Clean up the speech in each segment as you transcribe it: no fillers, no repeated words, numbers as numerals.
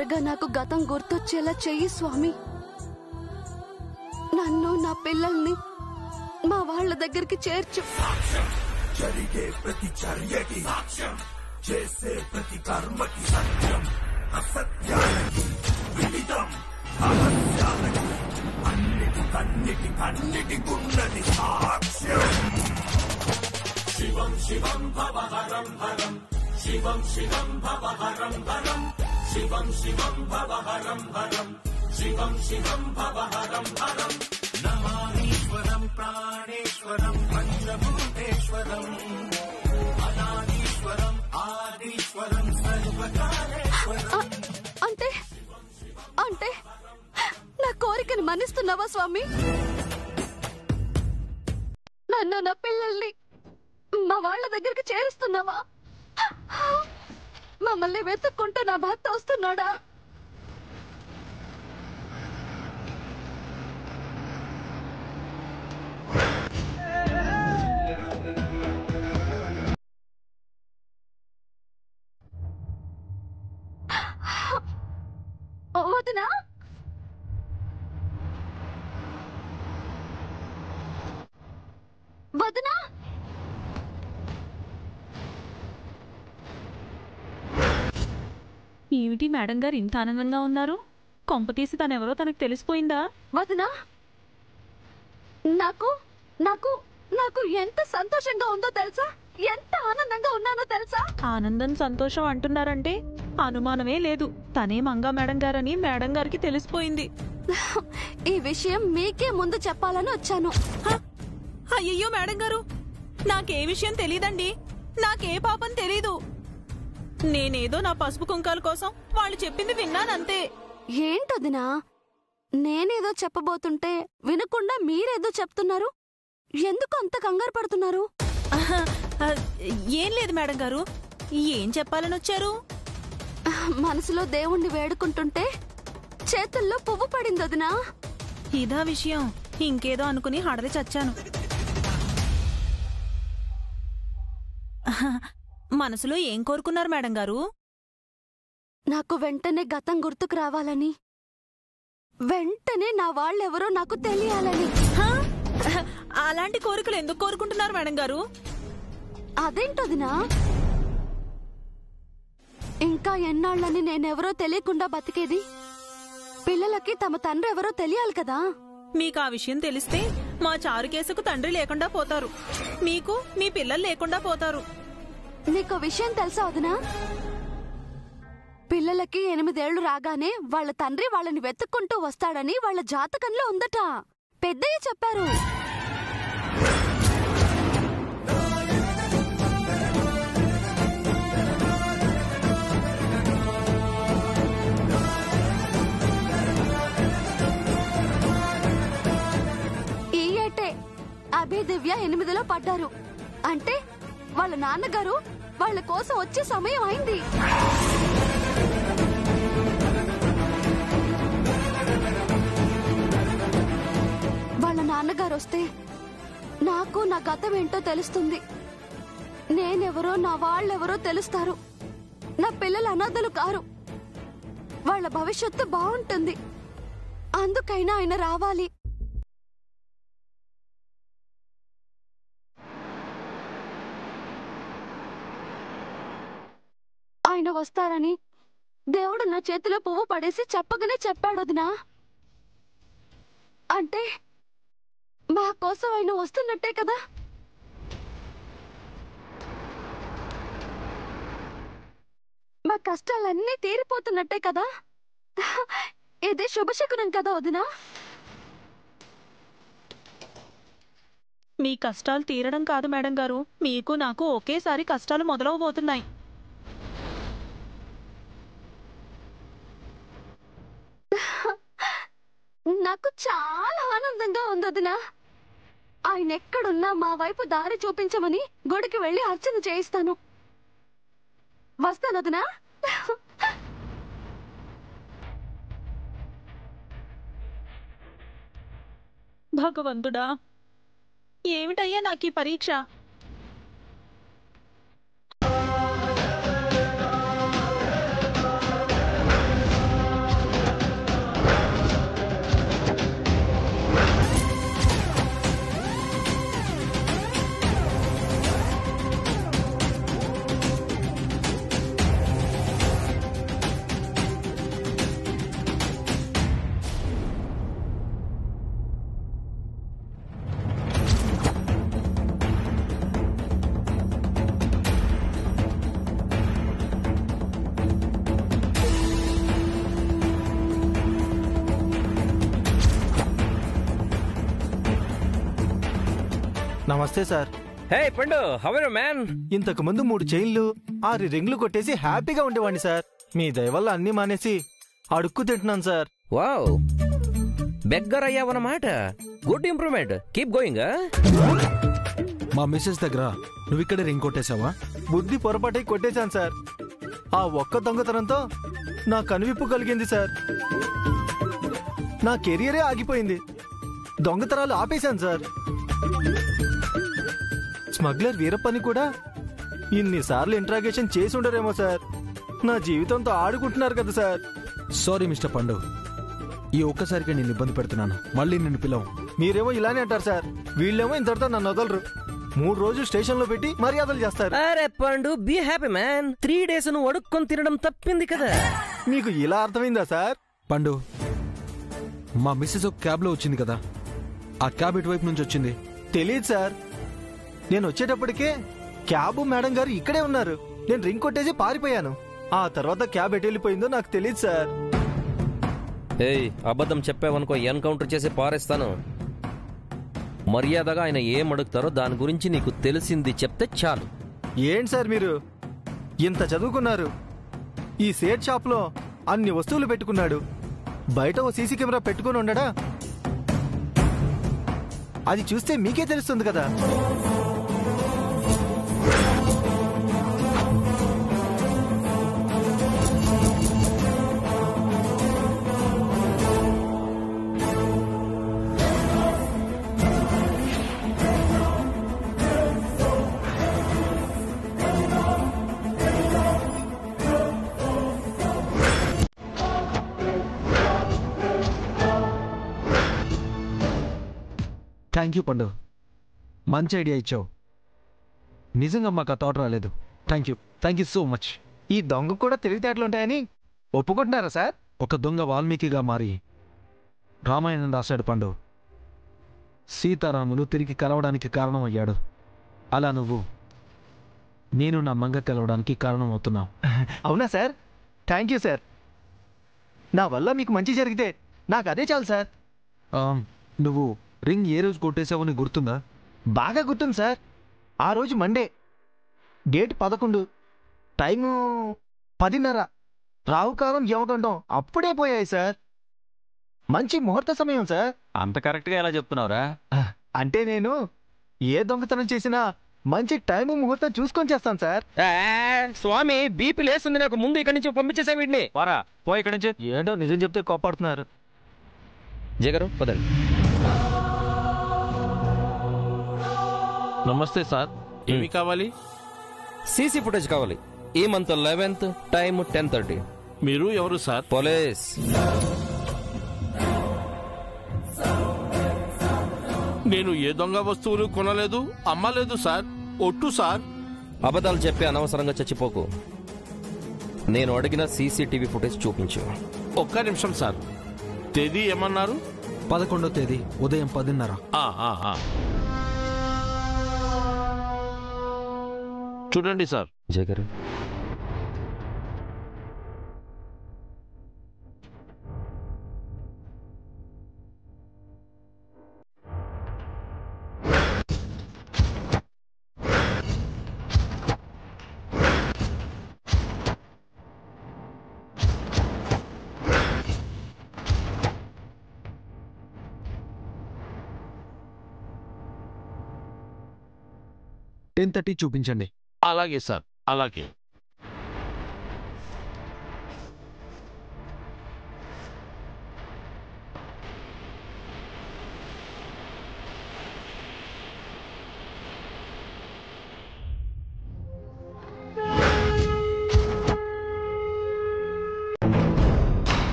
త్వరగా నాకు గతం గుర్తొచ్చేలా చెయ్యి స్వామి. నన్ను నా పిల్లల్ని మా వాళ్ళ దగ్గరికి చేర్చు. జరిగే ప్రతి చర్యకి సాక్ష్యం, చేసే ప్రతి కర్మకి సత్యం, అసత్యాలకి విదితం, రహస్యాలకి అన్నిటికన్నిటికున్నది సాక్ష్యం. శివం శివం భవ హరం హరం, శివం శివం భవ హరం హరం, శివం శివం భవ హరం హరం, శివం శివం భవ హరం హరం. నమామీశ్వరం ప్రాణేశ్వరం పంచభూతేశ్వరం, అనాదీశ్వరం ఆదీశ్వరం సర్వకాలేశ్వరం. అంటే అంటే నా కోరికను మన్నిస్తున్నావా స్వామి? నన్ను నా పిల్లల్ని మా వాళ్ళ దగ్గరికి చేరుస్తున్నావా? మమ్మల్ని వెతుక్కుంటూ నా భర్త వస్తున్నాడా? వదినా, వదినా, ఏమిటి మేడం గారు ఇంత ఆనందంగా ఉన్నారు? కొంపతీసి తనెవరో తనకు తెలిసిపోయిందా? వదినా, నాకు నాకు నాకు ఎంత సంతోషంగా ఉందో తెలుసా? ఎంత ఆనందంగా ఉన్నానో తెలుసా? ఆనందం సంతోషం అంటున్నారంటే అనుమానమే లేదు. తనే మంగా మేడం గారని మేడం గారికి తెలిసిపోయింది. ఈ విషయం మీకే ముందు చెప్పాలని వచ్చాను. అయ్యయ్యో మేడం గారు, నాకే విషయం తెలీదండి. నాకే పాపం తెలీదు. నేనేదో నా పసుపు కుంకాల కోసం వాళ్ళు చెప్పింది విన్నానంతే. ఏంటొదినా, నేనేదో చెప్పబోతుంటే వినకుండా మీరేదో చెప్తున్నారు. ఎందుకు అంత కంగారు పడుతున్నారు? ఏం లేదు మేడం గారు. ఏం చెప్పాలని వచ్చారు? మనసులో దేవుణ్ణి వేడుకుంటుంటే చేతుల్లో పువ్వు పడింది వదినా. ఇదా విషయం? ఇంకేదో అనుకుని హడలి చచ్చాను. మనసులో ఏం కోరుకున్నారు మేడం గారు? నాకు వెంటనే గతం గుర్తుకు రావాలని, వెంటనే నా వాళ్ళెవరో నాకు తెలియాలని. అలాంటి కోరికలు ఎందుకు కోరుకుంటున్నారు మేడం గారు? అదేంటొదినా, ఇంకా ఎన్నాళ్ళని నేనెవరో తెలియకుండా బతికేది? పిల్లలకి తమ తండ్రి ఎవరో తెలియాలి కదా. మీకు ఆ విషయం తెలిస్తే మా చారుకేసుకు తండ్రి లేకుండా పోతారు, మీకు మీ పిల్లలు లేకుండా పోతారు. నీకో విషయం తెలుసా వదినా? పిల్లలకి 8 ఏళ్లు రాగానే వాళ్ళ తండ్రి వాళ్ళని వెతుక్కుంటూ వస్తాడని వాళ్ళ జాతకంలో ఉందట. పెద్దయ్య చెప్పారు. ఈ ఏటే అభిదివ్య 8లో పడ్డారు. అంటే వాళ్ళ నాన్నగారు వాళ్ళ కోసం వచ్చే సమయం అయింది. వాళ్ళ నాన్నగారు వస్తే నాకు నా గతం ఏంటో తెలుస్తుంది. నేనెవరో నా వాళ్ళెవరో తెలుస్తారు. నా పిల్లలు అనాథలు కారు. వాళ్ళ భవిష్యత్తు బాగుంటుంది. అందుకైనా ఆయన రావాలి. ఆయన వస్తారని దేవుడు నా చేతిలో పువ్వు పడేసి చెప్పగానే చెప్పాడు వదినా. అంటే మా కోసం ఆయన వస్తున్నట్టే కదా. మా కష్టాలన్నీ తీరిపోతున్నట్టే కదా. ఇది శుభశకునం కదా వదినా. మీ కష్టాలు తీరడం కాదు మేడం గారు, మీకు నాకు ఒకేసారి కష్టాలు మొదలవబోతున్నాయి. నాకు చాలా ఆనందంగా ఉంది వదినా. ఆయన ఎక్కడున్నా మా వైపు దారి చూపించమని గుడికి వెళ్లి అర్చన చేయిస్తాను. వస్తాను వదినా. భగవంతుడా, ఏమిటయ్యా నాకు ఈ పరీక్ష? నమస్తే సార్. హే పండు, హౌ ఆర్ యు మ్యాన్? ఇంతకు ముందు 3 చైన్లు 6 రింగులు కొట్టేసి హ్యాపీగా ఉండేవాడిని సార్. మీ దయ వల్ల అన్ని మానేసి అడుక్కు తింటున్నాను సార్. వావ్, బెగ్గర్ అయ్యావన్నమాట. Good improvement, keep going. మా మిస్సెస్ దగ్గర నువ్వు ఇక్కడ రింగ్ కొట్టేశావా? బుద్ధి పొరపాటై కొట్టేశాను సార్. ఆ ఒక్క దొంగతనంతో నా కనువిప్పు కలిగింది సార్. నా కెరియరే ఆగిపోయింది. దొంగతనాలు ఆపేశాను సార్. స్మగ్లర్ వీరప్పని కూడా ఇన్నిసార్లు ఇంట్రాగేషన్ చేసి ఉండరేమో సార్. నా జీవితంతో ఆడుకుంటున్నారు కదా సార్. సారీ మిస్టర్ పండు, ఈ ఒక్కసారికి నేను ఇబ్బంది పెడుతున్నాను. మళ్ళీ నిన్ను పిలవం. మీరేమో ఇలానే అంటారు సార్. వీళ్ళేమో ఇంతటితో నన్ను వదలరు. 3 రోజులు స్టేషన్ లో పెట్టి మర్యాదలు చేస్తారు. అరే పండు, బీ హ్యాపీ మ్యాన్. 3 days నువ్వు అడుక్కొని తినడం తప్పింది కదా. మీకు ఇలా అర్థమైందా సార్? పండు, మా మిస్సెస్ ఒక క్యాబ్ లో వచ్చింది కదా, ఆ క్యాబ్ ఎటువైపు నుంచి వచ్చింది? తెలియదు సార్. నేను వచ్చేటప్పటికే క్యాబ్ మేడం గారు ఇక్కడే ఉన్నారు. నేను రింగ్ కొట్టేసి పారిపోయాను. ఆ తర్వాత క్యాబ్ ఎటు వెళ్ళిపోయిందో నాకు తెలియదు సార్. ఏయ్, అబద్ధం చెప్పావనుకో ఎన్కౌంటర్ చేసి పారేస్తాను. మర్యాదగా ఆయన ఏం అడుగుతారో దాని గురించి నీకు తెలిసింది చెప్తే చాలు. ఏంటి సార్ మీరు ఇంత చదువుకున్నారు? ఈ సేట్ షాప్ లో అన్ని వస్తువులు పెట్టుకున్నాడు. బయట ఓ సీసీ కెమెరా పెట్టుకుని ఉండడా? అది చూస్తే మీకే తెలుస్తుంది కదా. థ్యాంక్ యూ పండు, మంచి ఐడియా ఇచ్చావు. నిజంగా మాకు ఆ థాట్ రాలేదు. Thank you so much. ఈ దొంగ కూడా తెలివితేటలు ఉంటాయని ఒప్పుకుంటున్నారా సార్? ఒక దొంగ వాల్మీకిగా మారి రామాయణం రాశాడు పండు. సీతారాములు తిరిగి కలవడానికి కారణమయ్యాడు. అలా నువ్వు నేను నా మంగ కలవడానికి కారణం అవుతున్నావు. అవునా సార్? Thank you sir. నా వల్ల మీకు మంచి జరిగితే నాకు అదే చాలు సార్. నువ్వు రింగ్ ఏ రోజు కొట్టేసావో నీకు గుర్తుందా? బాగా గుర్తుంది సార్. ఆ రోజు మండే, డేట్ 11, టైము 10:30. రావుకాలం యమగండం అప్పుడే పోయాయి సార్. మంచి ముహూర్త సమయం సార్. అంత కరెక్ట్గా ఎలా చెప్తున్నావురా? అంటే నేను ఏ దొంగతనం చేసినా మంచి టైము ముహూర్తం చూసుకొని చేస్తాను సార్. స్వామి, బీపీ లేస్తుంది నాకు. ముందు ఇక్కడి నుంచి పంపించేసా వీడిని. వారా పో ఇక్కడి నుంచి. ఏంటో నిజం చెప్తే కోపాడుతున్నారు. జగరు పదండి. నమస్తే సార్, ఏమి కావాలి? సీసీ ఫుటేజ్ కావాలి. ఈ మంత్ 11th, టైం 10:30. మీరు ఎవరు సార్? పోలీస్. నేను ఏ దొంగ వస్తువులు కొనలేదు, అమ్మలేదు సార్. ఒట్టు సార్. అబద్ధాలు చెప్పి అనవసరంగా చచ్చిపోకు. నేను అడిగిన సీసీటీవీ ఫుటేజ్ చూపించు. ఒక్క నిమిషం సార్. తేదీ ఏమన్నారు? 11వ తేదీ ఉదయం 10:30. చూడండి సార్. జగరు, చూపించండి. అలాగే సార్, అలాగే.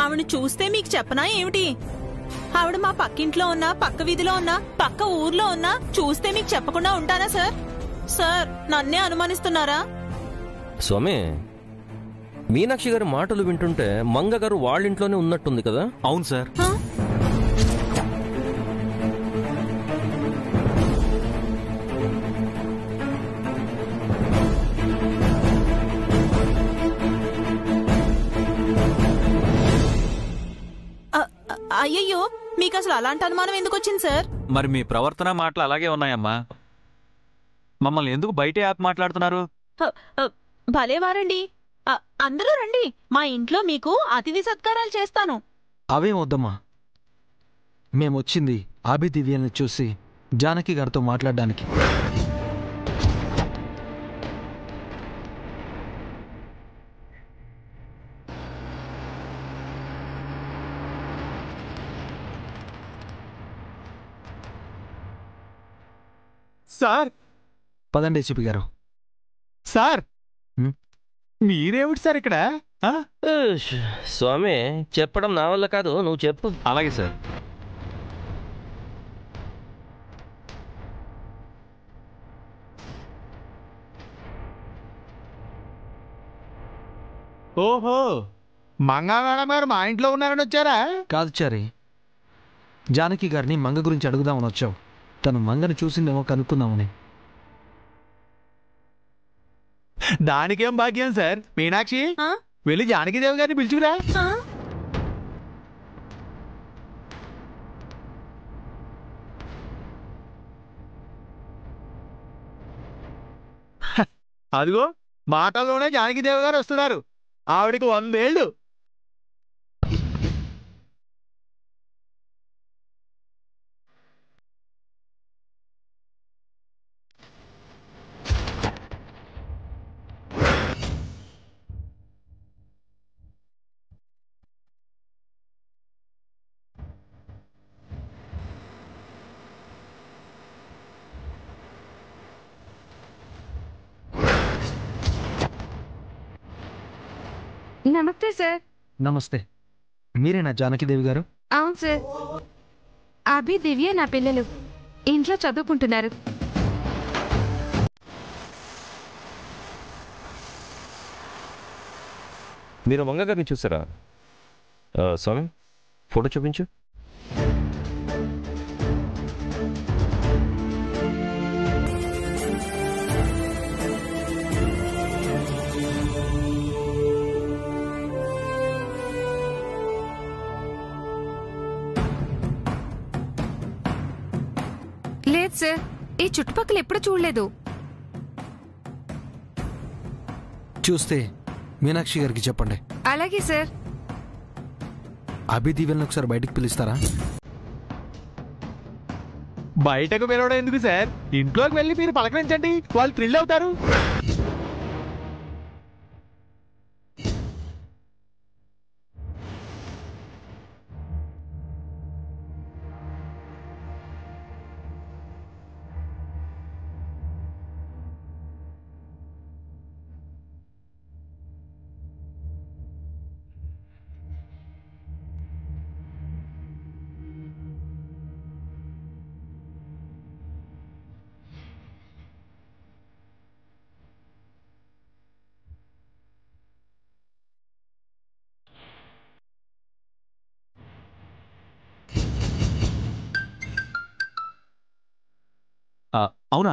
ఆవిడ చూస్తే మీకు చెప్పనా ఏమిటి? ఆవిడ మా పక్కింట్లో ఉన్నా, పక్క వీధిలో ఉన్నా, పక్క ఊర్లో ఉన్నా చూస్తే మీకు చెప్పకుండా ఉంటానా సార్? సార్, నన్నే అనుమానిస్తున్నారా? స్వామి, మీనాక్షి గారి మాటలు వింటుంటే మంగ గారు వాళ్ళింట్లోనే ఉన్నట్టుంది కదా? అవును సార్. అయ్యయ్యో, మీకు అసలు అలాంటి అనుమానం ఎందుకు వచ్చింది సార్? మరి మీ ప్రవర్తన మాటలు అలాగే ఉన్నాయమ్మా. మమ్మల్ని ఎందుకు బయటే ఆపి మాట్లాడుతున్నారు? భలేవారండి. అందరూ రండి, మా ఇంట్లో మీకు అతిథి సత్కారాలు చేస్తాను. అవేం వద్దమ్మా. మేమొచ్చింది ఆబి దివ్యని చూసి జానకి గారితో మాట్లాడడానికి. సార్ పదండి ఏసీపీ గారు. సార్ హ్మ్? మీరేమిటి సార్ ఇక్కడ? స్వామి, చెప్పడం నా వల్ల కాదు, నువ్వు చెప్పు. అలాగే సార్. ఓహో, మంగా మేడం గారు మా ఇంట్లో ఉన్నారని వచ్చారా? కాదు చారి, జానకి గారిని మంగ గురించి అడుగుదామని వచ్చావు. తను మంగని చూసిందేమో కనుక్కుందామని. దానికేం భాగ్యం సార్. మీనాక్షి, ఆ? వెళ్ళి జానకిదేవి గారిని పిలుచుకురా. ఆ? అదిగో మాటల్లోనే జానకిదేవి గారు వస్తున్నారు. ఆవిడికి 100 ఏళ్ళు. నమస్తే సార్. నమస్తే. మీరేనా జానకిదేవి గారు? అవును సార్. అభి, దివ్య నా పిల్లలు ఇంట్లో చదువుకుంటున్నారు. మీరు మంగ గారిని చూసారా? స్వామి, ఫోటో చూపించు. లేదు సార్, ఈ చుట్టుపక్కల ఎప్పుడు చూడలేదు. చూస్తే మీనాక్షి గారికి చెప్పండి. అలాగే సార్. అభి దివ్యని ఒకసారి బయటికి పిలుస్తారా? బయటకు పిలవడం ఎందుకు సార్? ఇంట్లోకి వెళ్ళి మీరు పలకరించండి, వాళ్ళు థ్రిల్ అవుతారు. అవునా?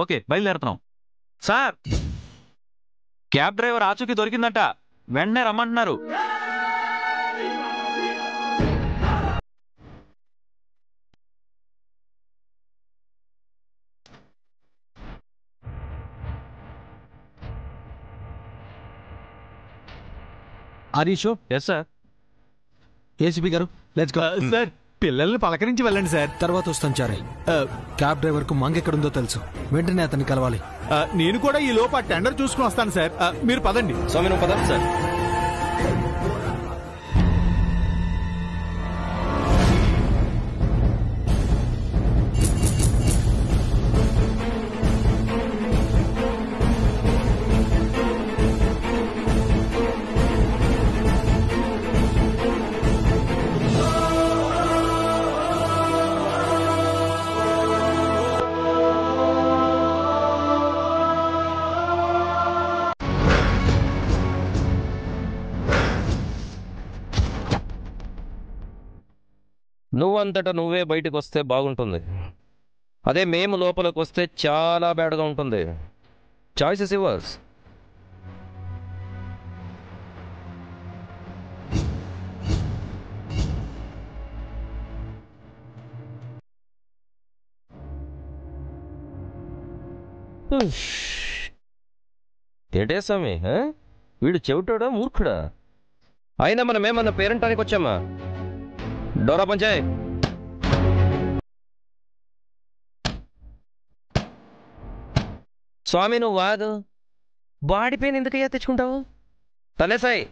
ఓకే, బయలుదేరుతున్నాం. సార్, క్యాబ్ డ్రైవర్ ఆచూకీ దొరికిందంట, వెంటనే రమ్మంటున్నారు. ఆరీషో? Yes sir. ఏసీపీ గారు, లెట్స్ గో. సార్, పిల్లల్ని పలకరించి వెళ్ళండి సార్. తర్వాత వస్తాను చారి. క్యాబ్ డ్రైవర్కు మంగ ఎక్కడుందో తెలుసు, వెంటనే అతన్ని కలవాలి. నేను కూడా ఈ లోపు టెండర్ చూసుకుని వస్తాను సార్. మీరు పదండి. స్వామి, నువ్వు పద సార్. నువ్వంతటా నువ్వే బయటకు వస్తే బాగుంటుంది. అదే మేము లోపలికి వస్తే చాలా బ్యాడ్గా ఉంటుంది. Choice is yours. ఏంటే స్వామి, వీడు చెవిటోడా మూర్ఖుడా? అయినా మనమేమన్నా పేరెంటానికి వచ్చామా? డోరా పంచాయ్. స్వామి నువ్వు వాదు, బాడీ పెయిన్ ఎందుకయ్యా తెచ్చుకుంటావు? తలేసాయి.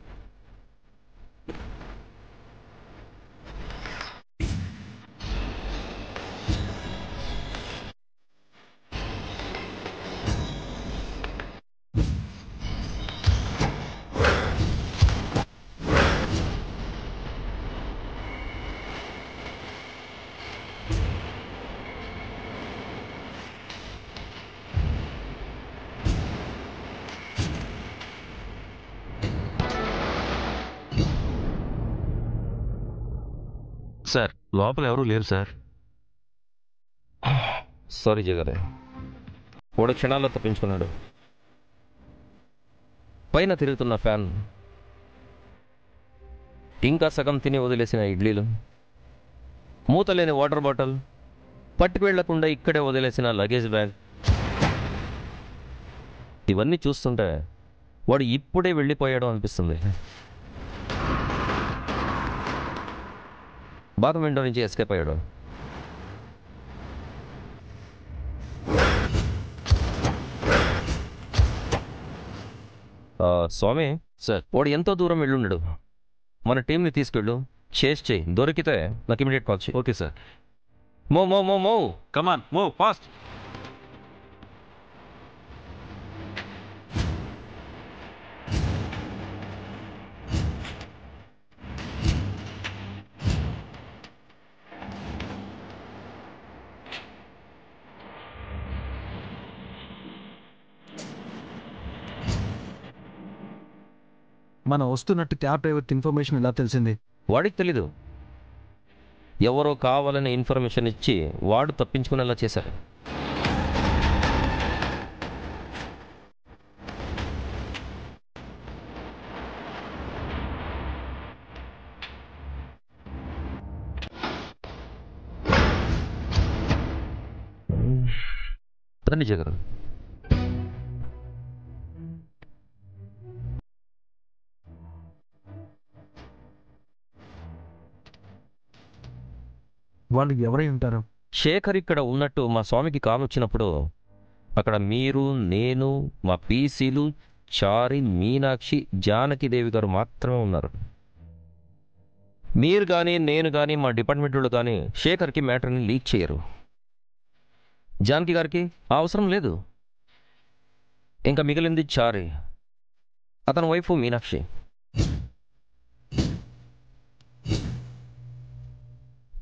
సార్ లోపల ఎవరూ లేరు సార్. సారీ జగరే, మూడు క్షణాల్లో తప్పించుకున్నాడు. పైన తిరుగుతున్న ఫ్యాన్, ఇంకా సగం తిని వదిలేసిన ఇడ్లీలు, మూతలేని వాటర్ బాటిల్, పట్టుకు వెళ్లకుండా ఇక్కడే వదిలేసిన లగేజ్ బ్యాగ్, ఇవన్నీ చూస్తుంటే వాడు ఇప్పుడే వెళ్ళిపోయాడు అనిపిస్తుంది. బాత్రూమ్ విండో నుంచి ఎస్కేప్ అయ్యాడు. స్వామి సార్, వాడు ఎంతో దూరం వెళ్ళుండడు. మన టీంని తీసుకెళ్ళు, చేసి చెయ్యి. దొరికితే నాకు ఇమీడియట్ కాల్ చేయి. Okay sir. మో కమాన్ మూవ్ ఫాస్ట్. మనం వస్తున్నట్టు క్యాబ్ డ్రైవర్కి ఇన్ఫర్మేషన్ ఎలా తెలిసింది? వాడికి తెలీదు. ఎవరో కావాలని ఇన్ఫర్మేషన్ ఇచ్చి వాడు తప్పించుకునేలా చేశారు. రండి జగన్. వాళ్ళు ఎవరై ఉంటారు? శేఖర్ ఇక్కడ ఉన్నట్టు మా స్వామికి కాల్ వచ్చినప్పుడు అక్కడ మీరు, నేను, మా పీసీలు, చారి, మీనాక్షి, జానకిదేవి గారు మాత్రమే ఉన్నారు. మీరు కానీ నేను కానీ మా డిపార్ట్మెంట్ వాళ్ళు కానీ శేఖర్కి మ్యాటర్ని లీక్ చేయరు. జానకి గారికి ఆ అవసరం లేదు. ఇంకా మిగిలింది చారి, అతని వైఫ్ మీనాక్షి.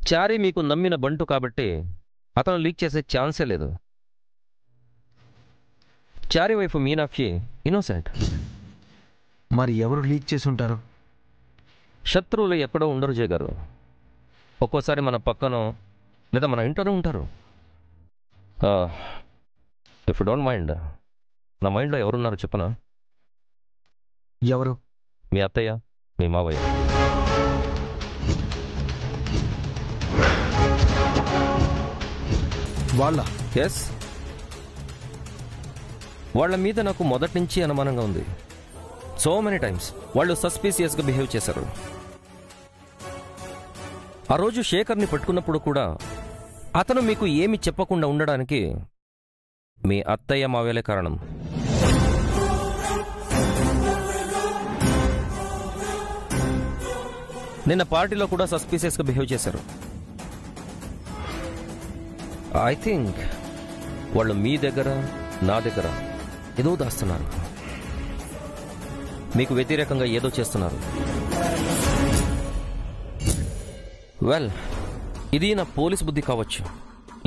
చారి మీకు నమ్మిన బంటు కాబట్టి అతను లీక్ చేసే ఛాన్సే లేదు. చారి వైఫ్ మీనాక్షి ఇన్నోసెంట్. మరి ఎవరు లీక్ చేసి ఉంటారు? శత్రువులు ఎక్కడో ఉండరు జయ గారు. ఒక్కోసారి మన పక్కన లేదా మన ఇంట్లోనే ఉంటారు. ఇఫ్ యు డోంట్ మైండ్, నా మైండ్లో ఎవరున్నారు చెప్పనా? ఎవరు? మీ అత్తయ్య, మీ మావయ్య. వాళ్ళ? ఎస్, వాళ్ళ మీద నాకు మొదటి నుంచి అనుమానంగా ఉంది. సో మెనీ టైమ్స్ వాళ్ళు సస్పీసియస్గా బిహేవ్ చేశారు. ఆ రోజు శేఖర్ని పట్టుకున్నప్పుడు కూడా అతను మీకు ఏమి చెప్పకుండా ఉండడానికి మీ అత్తయ్య మావేలే కారణం. నిన్న పార్టీలో కూడా సస్పీసియస్గా బిహేవ్ చేశారు. ఐ థింక్ వాళ్ళు మీ దగ్గర, నా దగ్గర ఏదో దాస్తున్నారు. మీకు వ్యతిరేకంగా ఏదో చేస్తున్నారు. వెల్, ఇది నా పోలీస్ బుద్ధి కావచ్చు,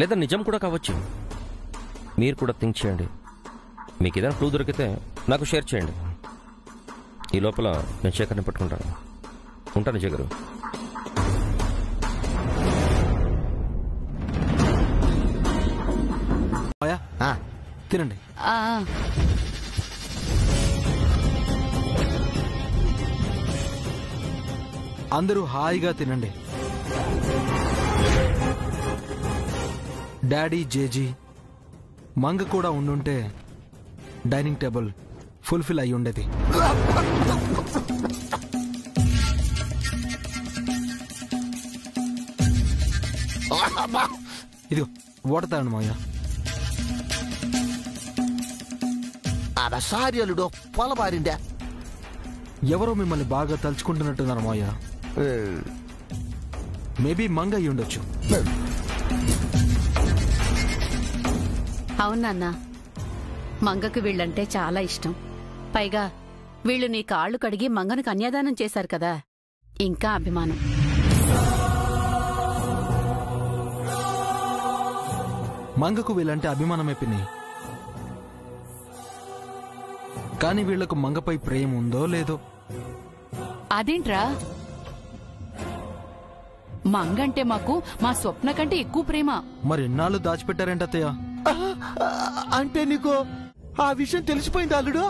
లేదా నిజం కూడా కావచ్చు. మీరు కూడా థింక్ చేయండి. మీకు ఏదైనా క్లూ దొరికితే నాకు షేర్ చేయండి. ఈ లోపల నేను శేఖర్ని పట్టుకుంటాను. ఉంటాను జగరు. తినండి. అందరూ హాయిగా తినండి. డాడీ, జేజీ, మంగ కూడా ఉండుంటే డైనింగ్ టేబుల్ ఫుల్ఫిల్ అయి ఉండేది. ఇదిగో వాటర్ తాగండి మావయ్య. సారీ అల్లుడు, పొలబారిందే. ఎవరో మిమ్మల్ని బాగా తలుచుకుంటున్నట్టున్నారు మావయ్య. మేబీ మంగ అయి ఉండొచ్చు. అవునన్నా, మంగకు వీళ్ళంటే చాలా ఇష్టం. పైగా వీళ్ళు నీ కాళ్ళు కడిగి మంగను కన్యాదానం చేశారు కదా, ఇంకా అభిమానం. మంగకు వీళ్ళంటే అభిమానమే పిన్ని. కానీ వీళ్లకు మంగపై ప్రేమ ఉందో లేదో. అదేంట్రా? మంగంటే మాకు మా స్వప్న కంటే ఎక్కువ ప్రేమ. మరి ఎన్నాళ్ళు దాచిపెట్టారేంట అత్తయ్య? అంటే నీకు ఆ విషయం తెలిసిపోయింది అల్లుడు?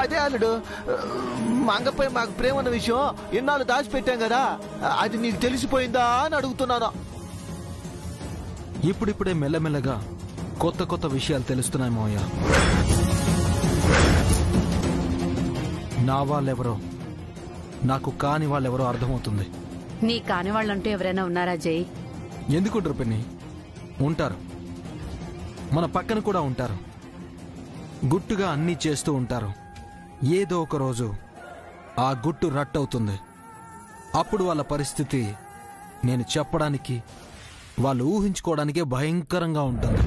అదే అల్లుడు, మంగపై మాకు ప్రేమ ఉన్న విషయం ఎన్నాళ్ళు దాచిపెట్టాం కదా, అది నీకు తెలిసిపోయిందా అని అడుగుతున్నాను. ఇప్పుడిప్పుడే మెల్లమెల్లగా కొత్త కొత్త విషయాలు తెలుస్తున్నాయి మావయ్య. నా వాళ్ళెవరో, నాకు కాని వాళ్ళెవరో అర్థమవుతుంది. నీ కాని వాళ్ళంటూ ఎవరైనా ఉన్నారా జై? ఎందుకుంటారు పిన్ని? ఉంటారు. మన పక్కన కూడా ఉంటారు. గుట్టుగా అన్నీ చేస్తూ ఉంటారు. ఏదో ఒక రోజు ఆ గుట్టు రట్టవుతుంది. అప్పుడు వాళ్ళ పరిస్థితి నేను చెప్పడానికి, వాళ్ళు ఊహించుకోవడానికే భయంకరంగా ఉంటుంది.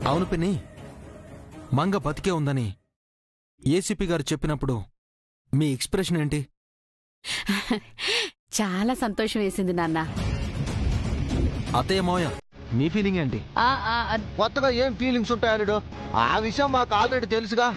అవును పిన్ని, మంగ బతికే ఉందని ఏసీపీ గారు చెప్పినప్పుడు మీ ఎక్స్ప్రెషన్ ఏంటి? చాలా సంతోషం వేసింది నాన్న. అత్తయ్య మావయ్య, మీ ఫీలింగ్ ఏంటి? కొత్తగా ఏం ఫీలింగ్స్ ఉంటాయి అల్లుడు? ఆ విషయం మాకు ఆల్రెడీ తెలుసుగా.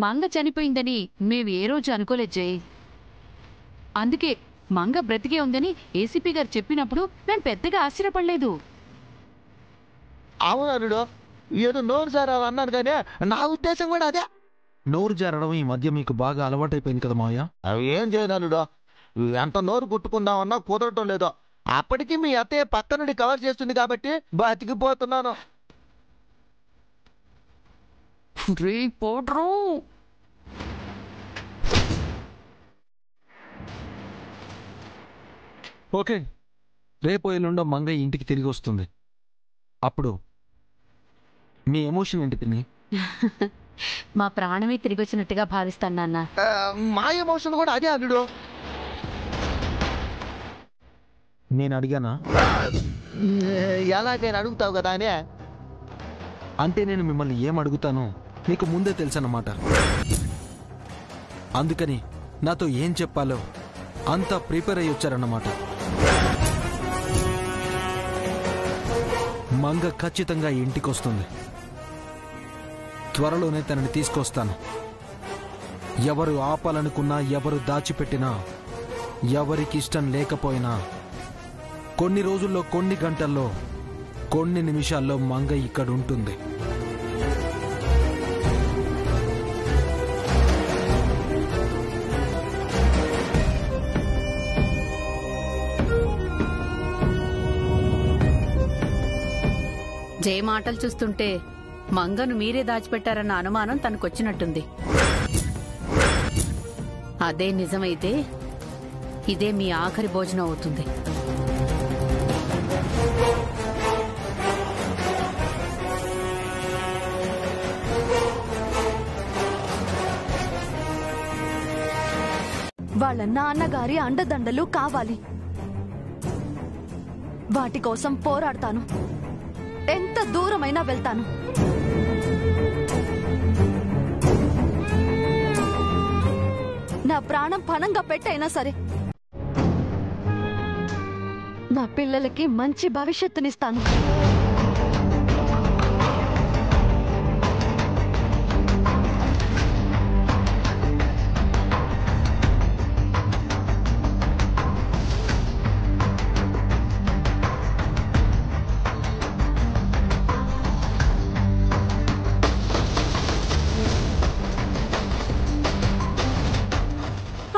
మంగ చనిపోయిందని మేము ఏ రోజు అనుకోలేదు జై. అందుకే మంగ బ్రతికే ఉందని ఏసీపీ గారు చెప్పినప్పుడు నేను పెద్దగా ఆశ్చర్యపడలేదు. అవును అల్లుడు, ఏదో నోరు సార్ అన్నాను కానీ నా ఉద్దేశం కూడా అదే. నోరు జారడం ఈ మధ్య మీకు బాగా అలవాటైపోయింది కదా మావయ్య. అవి ఏం చేయను అల్లుడు, ఎంత నోరు కుట్టుకుందామన్నా కుదరటం లేదో. అప్పటికి మీ అత్తయ్య పక్క నుండి కవర్ చేస్తుంది కాబట్టి బతికిపోతున్నాను. ఓకే, రేపు ఎల్లుండో మంగ ఇంటికి తిరిగి వస్తుంది. అప్పుడు మీ ఎమోషన్ ఏంటి పిన్ని? మా ప్రాణమే తిరిగి వచ్చినట్టుగా భావిస్తాను నాన్న. మా ఎమోషన్ కూడా అదే అల్లుడు. నేను అడిగానా? ఎలాగైనా అడుగుతావు కదా అనే. అంటే నేను మిమ్మల్ని ఏం అడుగుతానో మీకు ముందే తెలుసన్నమాట. అందుకని నాతో ఏం చెప్పాలో అంతా ప్రిపేర్ అయ్యి వచ్చారన్నమాట. మంగ ఖచ్చితంగా ఇంటికొస్తుంది. త్వరలోనే తనని తీసుకొస్తాను. ఎవరు ఆపాలనుకున్నా, ఎవరు దాచిపెట్టినా, ఎవరికి ఇష్టం లేకపోయినా, కొన్ని రోజుల్లో, కొన్ని గంటల్లో, కొన్ని నిమిషాల్లో మంగ ఇక్కడ ఉంటుంది. జయ మాటలు చూస్తుంటే మంగను మీరే దాచిపెట్టారన్న అనుమానం తనకొచ్చినట్టుంది. అదే నిజమైతే ఇదే మీ ఆఖరి భోజనం అవుతుంది. వాళ్ళ నాన్నగారి అండదండలు కావాలి. వాటి కోసం పోరాడతాను. ఎంత దూరమైనా వెళ్తాను. నా ప్రాణం పణంగా పెట్టైనా సరే నా పిల్లలకి మంచి భవిష్యత్తునిస్తాను.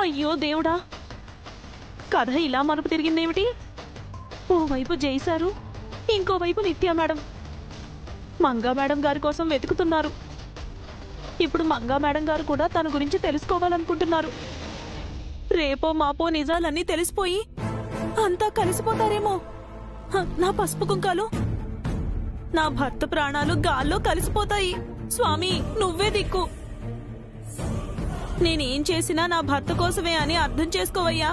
అయ్యో దేవుడా, కథ ఇలా మలుపు తిరిగిందేమిటి? ఓవైపు జైసారు, ఇంకోవైపు నిత్య మేడం. మంగా మేడం గారి కోసం వెతుకుతున్నారు. ఇప్పుడు మంగా మేడం గారు కూడా తన గురించి తెలుసుకోవాలనుకుంటున్నారు. రేపో మాపో నిజాలన్నీ తెలిసిపోయి అంతా కలిసిపోతారేమో. నా పసుపు కుంకాలు, నా భర్త ప్రాణాలు గాల్లో కలిసిపోతాయి. స్వామి, నువ్వే దిక్కు. నేనేం చేసినా నా భర్త కోసమే అని అర్థం చేసుకోవయ్యా.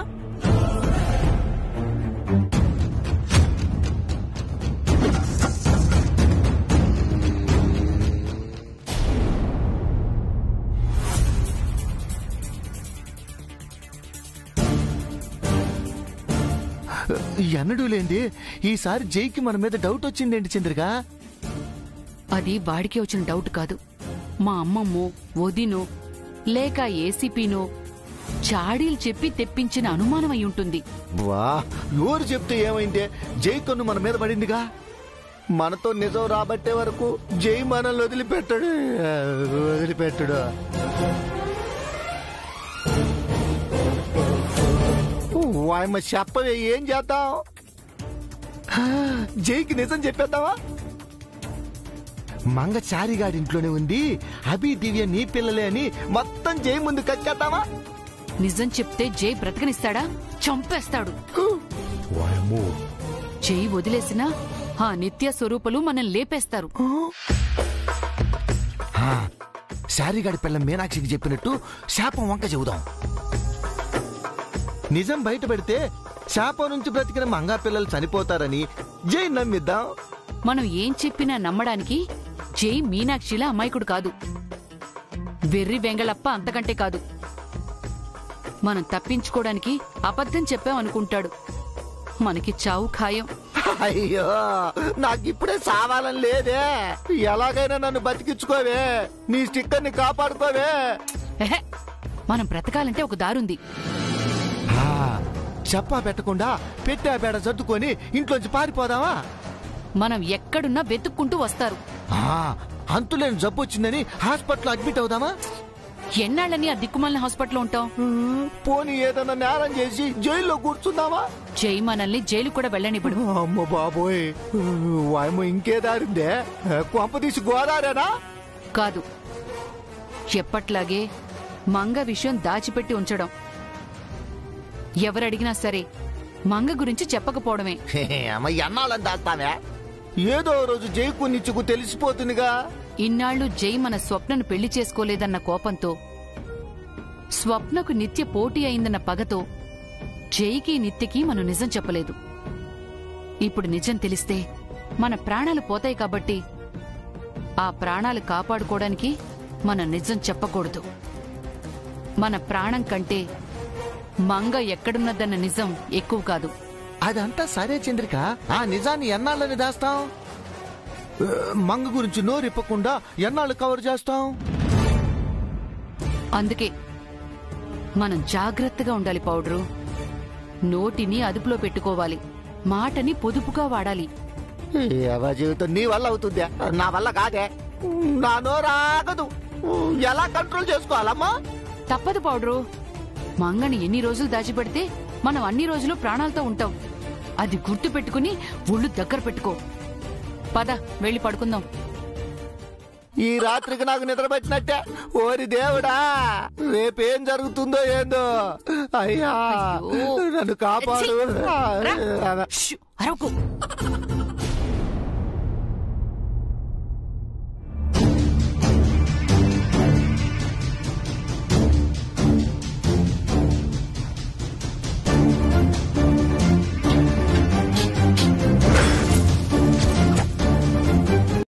ఎన్నడూ లేంది ఈసారి జైకి మన మీద డౌట్ వచ్చిందేంటి చంద్రిక? అది వాడికి వచ్చిన డౌట్ కాదు. మా అమ్మమ్మో, వదినో, లేక ఏసీపీనో చాడీలు చెప్పి తెప్పించిన అనుమానం అయి ఉంటుంది. వా, ఎవరు చెప్తే ఏమైందే? జై కన్ను మన మీద పడిందిగా. మనతో నిజం రాబట్టే వరకు జై మనల్ని వదిలిపెట్టడు. వాయమ్మ, చెప్పవే, ఏం చేద్దాం? జైకి నిజం చెప్పేద్దామా? మంగ చారిగాడి ఇంట్లోనే ఉంది, అభి దివ్య నీ పిల్లలే అని మొత్తం జై ముందు కక్కేద్దామా? నిజం చెప్తే జై బ్రతకనిస్తాడా? చంపేస్తాడు. జై వదిలేసినా ఆ నిత్య స్వరూపులు మనల్ని లేపేస్తారు. శారీగాడి పిల్ల మీనాక్షికి చెప్పినట్టు శాపం వంక చెబుదాం. నిజం బయట పెడితే శాపం నుంచి బ్రతికిన మంగా పిల్లలు చనిపోతారని జై నమ్మిద్దాం. మనం ఏం చెప్పినా నమ్మడానికి జై మీనాక్షిలా అమాయకుడు కాదు. వెర్రి వెంగళప్ప అంతకంటే కాదు. మనం తప్పించుకోవడానికి అబద్ధం చెప్పామనుకుంటాడు. మనకి చావు ఖాయం. అయ్యో, నాకిప్పుడే సావాలని లేదే. ఎలాగైనా నన్ను బతికించుకోవే, నీ స్టిక్కర్ని కాపాడుకోవే. మనం బ్రతకాలంటే ఒక దారుంది. చెప్పా పెట్టకుండా పెట్టా బేడ సర్దుకొని ఇంట్లోంచి పారిపోదామా? మనం ఎక్కడున్నా వెతుక్కుంటూ వస్తారు. అంతులేని జబ్బు వచ్చిందని హాస్పిటల్ అడ్మిట్ అవుదామా? ఎన్నాళ్ళని ఆ దిక్కుమాలిన హాస్పిటల్లో ఉంటాం? పోనీ ఏదన్నా నేరం చేసి జైల్లో కూర్చుందామా? జై మనల్ని జైలు కూడా వెళ్ళనివ్వడు. అమ్మ బాబోయ్, వాయమ్మ, ఇంకేదారిందే? కొంపదీసి గోదారేనా? కాదు, ఎప్పట్లాగే మంగ విషయం దాచిపెట్టి ఉంచడం. ఎవరడిగినా సరే మంగ గురించి చెప్పకపోవడమే. ఎన్నాళ్ళని దాస్తామే? ఏదో రోజు జైకు నిచ్చుకు తెలిసిపోతుందిగా. ఇన్నాళ్లు జై మన స్వప్నను పెళ్లి చేసుకోలేదన్న కోపంతో, స్వప్నకు నిత్య పోటీ అయిందన్న పగతో జైకి నిత్యకి మనం నిజం చెప్పలేదు. ఇప్పుడు నిజం తెలిస్తే మన ప్రాణాలు పోతాయి కాబట్టి ఆ ప్రాణాలు కాపాడుకోవడానికి మనం నిజం చెప్పకూడదు. మన ప్రాణం కంటే మంగ ఎక్కడున్నదన్న నిజం ఎక్కువ కాదు. అదంతా సరే చంద్రిక, ఆ నిజాన్ని ఎన్నాళ్ళని దాస్తాం? మంగ గురించి నోరిప్పకుండా ఎన్నాళ్ళు కవర్ చేస్తాం? అందుకే మనం జాగ్రత్తగా ఉండాలి పౌడరు. నోటిని అదుపులో పెట్టుకోవాలి, మాటని పొదుపుగా వాడాలి. ఎవరి జీవితం నీ వల్ల అవుతుందే, నా వల్ల కాదే. నా నోరాగదు. ఎలా కంట్రోల్ చేసుకోవాలమ్మా? తప్పదు పౌడరు. మంగని ఎన్ని రోజులు దాచిపెడితే మనం అన్ని రోజులు ప్రాణాలతో ఉంటాం. అది గుర్తు పెట్టుకుని ఒళ్ళు దగ్గర పెట్టుకో. పద, వెళ్ళి పడుకుందాం. ఈ రాత్రికి నాకు నిద్ర పట్టినట్టే. ఓరి దేవుడా, రేపేం జరుగుతుందో ఏందో. అయ్యా, నన్ను కాపాడు. అరవకు.